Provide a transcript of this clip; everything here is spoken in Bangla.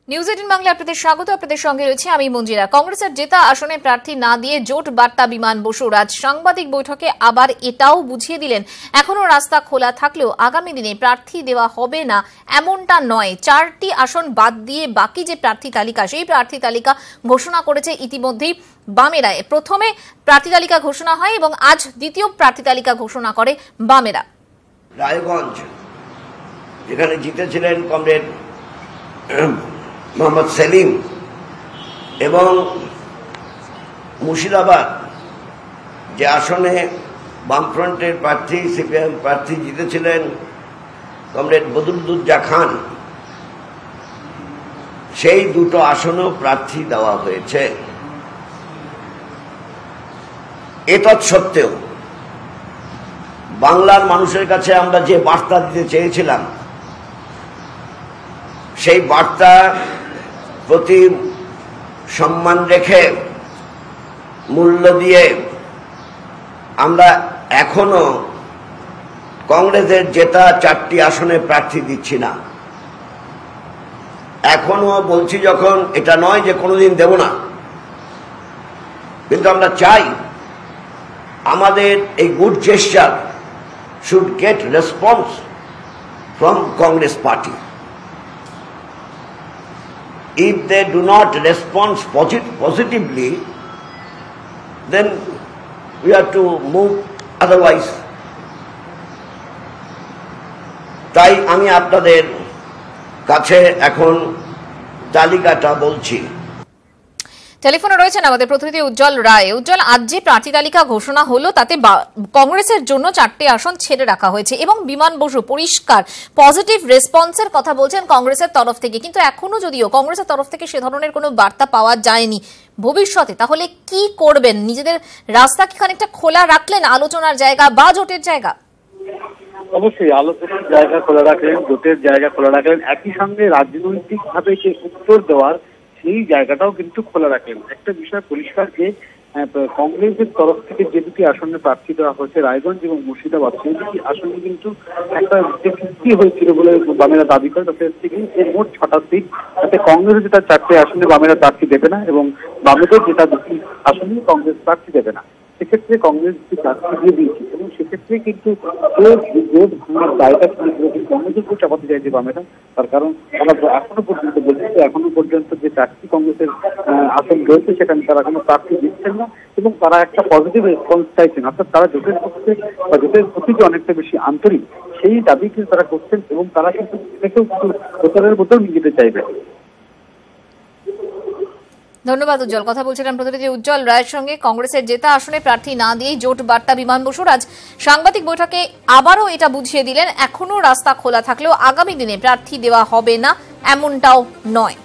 নিউজ 18 বাংলা আপনাদের স্বাগত। আপনাদের সঙ্গে রয়েছে আমি মঞ্জিরা। কংগ্রেসের জেতা আসনে প্রার্থী না দিয়ে জোট বার্তা বিমান বসুর আজ সাংবাদিক বৈঠকে আবার এটাও বুঝিয়ে দিলেন এখনো রাস্তা খোলা থাকলেও আগামী দিনে প্রার্থী দেওয়া হবে না এমনটা নয়। 4টি আসন বাদ দিয়ে বাকি যে প্রার্থী তালিকা সেই প্রার্থী তালিকা ঘোষণা করেছে ইতিমধ্যেই বামেরা। প্রথমে প্রার্থী তালিকা ঘোষণা হয় এবং আজ দ্বিতীয় প্রার্থী তালিকা ঘোষণা করে বামেরা। রায়গঞ্জ যেখানে জিতেছিলেন কমরেড মোহাম্মদ সেলিম এবং মুর্শিদাবাদ যে আসনে বামফ্রন্টের প্রার্থী সিপিএম প্রার্থী জিতেছিলেন কমরেড বদরুদ্দোজা খান, সেই দুটো আসনেও প্রার্থী দেওয়া হয়েছে। এতৎসত্ত্বেও বাংলার মানুষের কাছে আমরা যে বার্তা দিতে চেয়েছিলাম সেই বার্তা প্রতি সম্মান রেখে মূল্য দিয়ে আমরা এখনো কংগ্রেসের জেতা 4টি আসনে প্রার্থী দিচ্ছি না। এখনো বলছি যখন, এটা নয় যে কোনোদিন দেব না, কিন্তু আমরা চাই আমাদের এই good gesture should get response from Congress party. If they do not respond positively, then we have to move otherwise. তাই আমি আপনাদের কাছে এখন তালিকাটা বলছি। টেলিফোনে রয়েছেন আমাদের প্রতিনিধি উজ্জ্বল রায়। উজ্জ্বল, আজ যে প্রার্থী তালিকা ঘোষণা হলো তাতে কংগ্রেসের জন্য 4টি আসন ছেড়ে রাখা হয়েছে এবং বিমান বসু পরিষ্কার পজিটিভ রেসপন্সের কথা বলছেন কংগ্রেসের তরফ থেকে, কিন্তু এখনো যদিও কংগ্রেসের তরফ থেকে সে ধরনের কোনো বার্তা পাওয়া যায়নি। ভবিষ্যতে তাহলে কি করবেন? নিজেদের রাস্তা কি খানিকটা খোলা রাখলেন, আলোচনার জায়গা বা জোটের জায়গা? অবশ্যই আলোচনার জায়গা খোলা রাখলেন, জোটের জায়গা খোলা রাখলেন, একই সঙ্গে রাজনৈতিক ভাবে যে উত্তর দেওয়ার সেই জায়গাটাও কিন্তু খোলা রাখলেন। একটা বিষয় পরিষ্কার যে কংগ্রেসের তরফ থেকে যে দুটি আসনে প্রার্থী দেওয়া হয়েছে রায়গঞ্জ এবং মুর্শিদাবাদ, সেই দুটি আসনে কিন্তু একটা যে চুক্তি হয়েছিল বলে বামেরা দাবি করে, তাতে হচ্ছে কি মোট 6টা সিট, তাতে কংগ্রেস যেটা 4টে আসনে বামেরা প্রার্থী দেবে না এবং বামেদের যেটা দুটি আসনে কংগ্রেস প্রার্থী দেবে না। সেক্ষেত্রে কংগ্রেস প্রার্থী দিয়ে দিয়েছে এবং সেক্ষেত্রে কিন্তু জোট ভাঙার দায়টা কংগ্রেসের উপর চাপাতে চাইছে বামেরা। তার কারণ তারা এখনো পর্যন্ত বলছে, এখনো পর্যন্ত যে 4টি কংগ্রেসের আসন রয়েছে সেখানে তারা কোনো প্রার্থী দিচ্ছেন না এবং তারা একটা পজিটিভ রেসপন্স চাইছেন, অর্থাৎ তারা জোটের পক্ষে বা জোটের প্রতি যে অনেকটা বেশি আন্তরিক সেই দাবি কিন্তু তারা করছেন এবং তারা কিন্তু এটাকেও কিন্তু প্রচারের মধ্যেও নিয়ে যেতে চাইবে। ধন্যবাদ উজ্জ্বল। কথা বলছিলাম প্রতিনিধি উজ্জ্বল রায়ের সঙ্গে। কংগ্রেসের জেতা আসনে প্রার্থী না দিয়েই জোট বার্তা বিমান বসুর আজ সাংবাদিক বৈঠকে আবারও এটা বুঝিয়ে দিলেন এখনো রাস্তা খোলা থাকলেও আগামী দিনে প্রার্থী দেওয়া হবে না এমনটাও নয়।